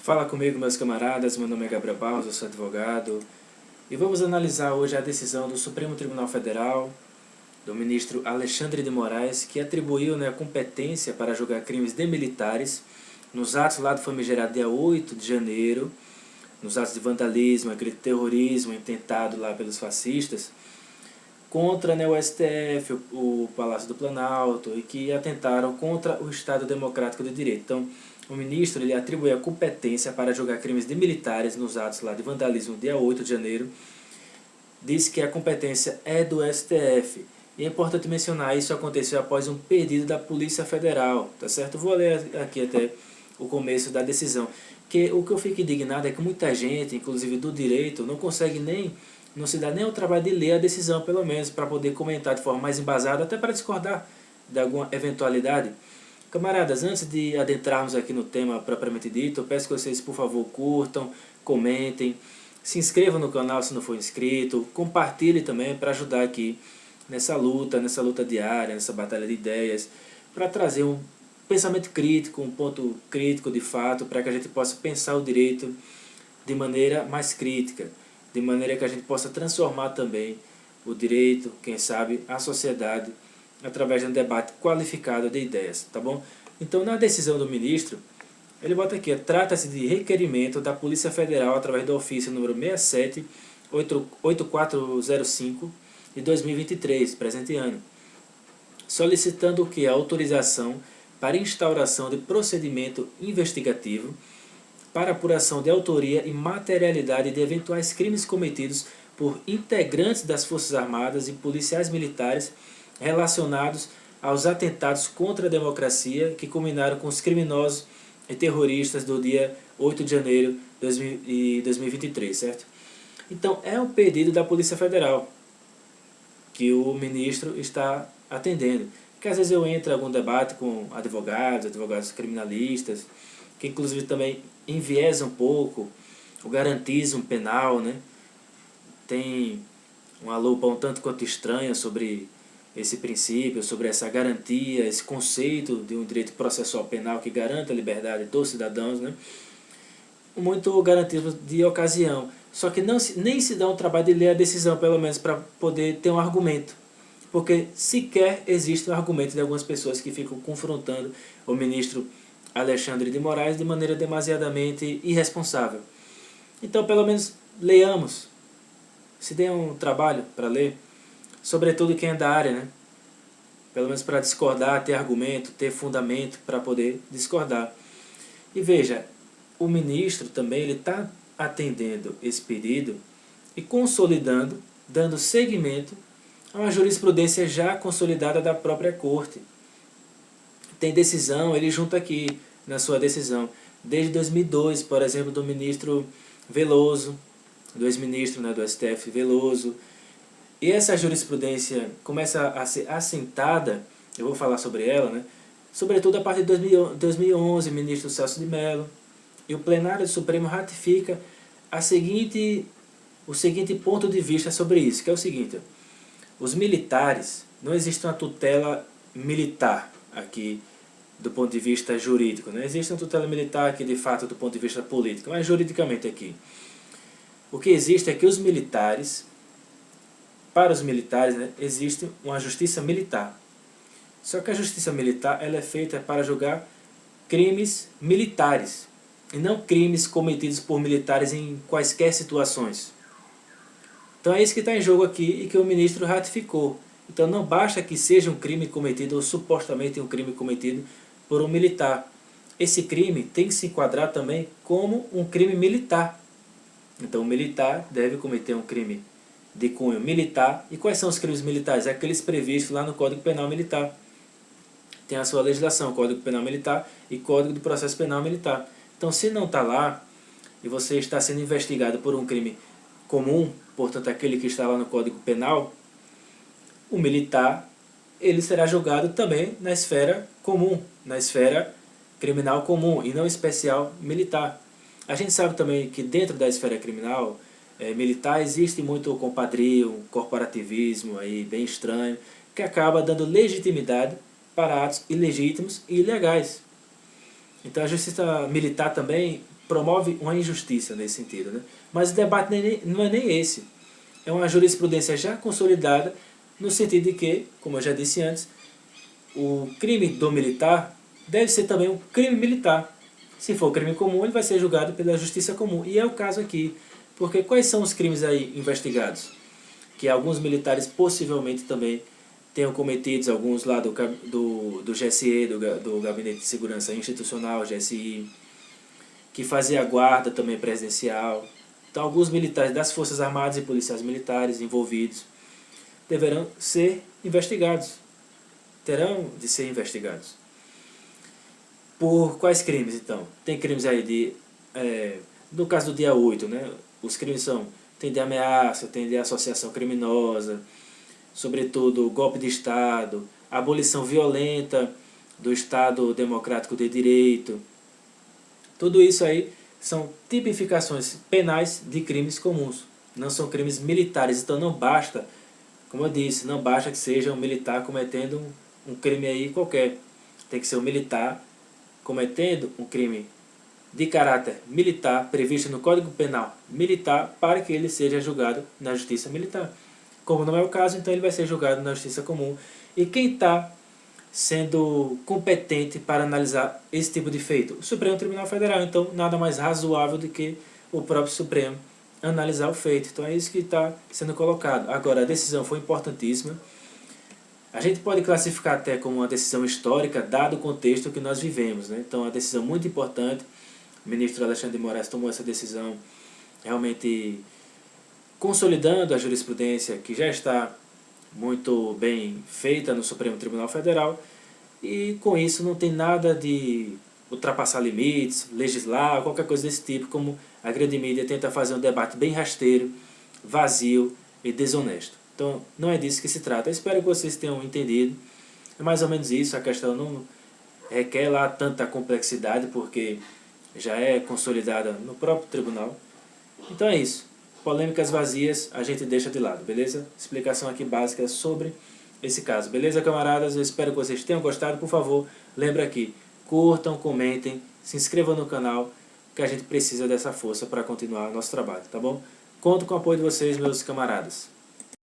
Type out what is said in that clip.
Fala comigo, meus camaradas, meu nome é Gabriel Barros, eu sou advogado e vamos analisar hoje a decisão do Supremo Tribunal Federal, do ministro Alexandre de Moraes, que atribuiu a competência para julgar crimes de militares nos atos lá do famigerado dia 8 de janeiro, nos atos de vandalismo, aquele terrorismo intentado lá pelos fascistas, contra o STF, o Palácio do Planalto, e que atentaram contra o Estado Democrático de Direito. Então, o ministro ele atribui a competência para julgar crimes de militares nos atos lá de vandalismo dia 8 de janeiro, diz que a competência é do STF. E é importante mencionar, isso aconteceu após um pedido da Polícia Federal, tá certo? Vou ler aqui até o começo da decisão. Que o que eu fico indignado é que muita gente, inclusive do direito, não se dá nem o trabalho de ler a decisão, pelo menos, para poder comentar de forma mais embasada, até para discordar de alguma eventualidade. Camaradas, antes de adentrarmos aqui no tema propriamente dito, eu peço que vocês, por favor, curtam, comentem, se inscrevam no canal se não for inscrito, compartilhe também para ajudar aqui nessa luta diária, nessa batalha de ideias, para trazer um pensamento crítico, um ponto crítico de fato, para que a gente possa pensar o direito de maneira mais crítica, de maneira que a gente possa transformar também o direito, quem sabe, a sociedade, através de um debate qualificado de ideias, tá bom? Então, na decisão do ministro, ele bota aqui, trata-se de requerimento da Polícia Federal através do ofício número 67-8405 de 2023, presente ano, solicitando o que? A autorização para instauração de procedimento investigativo para apuração de autoria e materialidade de eventuais crimes cometidos por integrantes das Forças Armadas e policiais militares relacionados aos atentados contra a democracia que culminaram com os criminosos e terroristas do dia 8 de janeiro de 2023, certo? Então, é um pedido da Polícia Federal que o ministro está atendendo. Que às vezes eu entro em algum debate com advogados criminalistas, que inclusive também enviesa um pouco o garantismo penal, né? Tem uma lupa um tanto quanto estranha sobre esse princípio, sobre essa garantia, esse conceito de um direito processual penal que garanta a liberdade dos cidadãos, né? Muito garantismo de ocasião. Só que nem se dá um trabalho de ler a decisão, pelo menos para poder ter um argumento. Porque sequer existe um argumento de algumas pessoas que ficam confrontando o ministro Alexandre de Moraes de maneira demasiadamente irresponsável. Então, pelo menos, leiamos. Se dê um trabalho para ler, sobretudo quem é da área, né? Pelo menos para discordar, ter argumento, ter fundamento para poder discordar. E veja, o ministro também ele está atendendo esse pedido e consolidando, dando seguimento a uma jurisprudência já consolidada da própria Corte. Tem decisão, ele junta aqui na sua decisão, desde 2002, por exemplo, do ministro Veloso, do ex-ministro do STF Veloso. E essa jurisprudência começa a ser assentada, eu vou falar sobre ela, né? Sobretudo a partir de 2011, ministro Celso de Mello, e o plenário do Supremo ratifica o seguinte ponto de vista sobre isso, que é o seguinte: os militares, não existe uma tutela militar aqui do ponto de vista jurídico, não existe uma tutela militar aqui de fato do ponto de vista político, mas juridicamente aqui. O que existe é que os militares, para os militares, né, existe uma justiça militar. Só que a justiça militar ela é feita para julgar crimes militares, e não crimes cometidos por militares em quaisquer situações. Então é isso que está em jogo aqui e que o ministro ratificou. Então não basta que seja um crime cometido ou supostamente um crime cometido por um militar. Esse crime tem que se enquadrar também como um crime militar. Então o militar deve cometer um crime de cunho militar. E quais são os crimes militares? Aqueles previstos lá no Código Penal Militar. Tem a sua legislação, Código Penal Militar e Código de Processo Penal Militar. Então se não está lá e você está sendo investigado por um crime comum, portanto aquele que está lá no Código Penal, o militar ele será julgado também na esfera comum, na esfera criminal comum e não especial militar. A gente sabe também que dentro da esfera criminal militar existe muito compadrio, um corporativismo aí bem estranho, que acaba dando legitimidade para atos ilegítimos e ilegais. Então a justiça militar também promove uma injustiça nesse sentido, né? Mas o debate não é nem esse. É uma jurisprudência já consolidada no sentido de que, como eu já disse antes, o crime do militar deve ser também um crime militar. Se for crime comum, ele vai ser julgado pela justiça comum. E é o caso aqui. Porque quais são os crimes aí investigados? Que alguns militares possivelmente também tenham cometido, alguns lá do GSE, do Gabinete de Segurança Institucional, GSI, que fazia a guarda também presidencial. Então alguns militares das Forças Armadas e policiais militares envolvidos deverão ser investigados. Terão de ser investigados. Por quais crimes, então? Tem crimes aí no caso do dia 8, né? Os crimes tem de ameaça, tem de associação criminosa, sobretudo golpe de Estado, abolição violenta do Estado democrático de direito. Tudo isso aí são tipificações penais de crimes comuns. Não são crimes militares, então não basta, como eu disse, não basta que seja um militar cometendo um crime aí qualquer. Tem que ser um militar cometendo um crime de caráter militar, previsto no Código Penal Militar, para que ele seja julgado na Justiça Militar. Como não é o caso, então ele vai ser julgado na Justiça Comum. E quem está sendo competente para analisar esse tipo de feito? O Supremo Tribunal Federal. Então, nada mais razoável do que o próprio Supremo analisar o feito. Então, é isso que está sendo colocado. Agora, a decisão foi importantíssima. A gente pode classificar até como uma decisão histórica, dado o contexto que nós vivemos, né? Então, é uma decisão muito importante. O ministro Alexandre de Moraes tomou essa decisão realmente consolidando a jurisprudência que já está muito bem feita no Supremo Tribunal Federal, e com isso não tem nada de ultrapassar limites, legislar, qualquer coisa desse tipo, como a grande mídia tenta fazer um debate bem rasteiro, vazio e desonesto. Então não é disso que se trata. Eu espero que vocês tenham entendido. É mais ou menos isso, a questão não requer lá tanta complexidade, porque já é consolidada no próprio tribunal. Então é isso. Polêmicas vazias a gente deixa de lado, beleza? Explicação aqui básica sobre esse caso. Beleza, camaradas? Eu espero que vocês tenham gostado. Por favor, lembre aqui, curtam, comentem, se inscrevam no canal, que a gente precisa dessa força para continuar nosso trabalho, tá bom? Conto com o apoio de vocês, meus camaradas.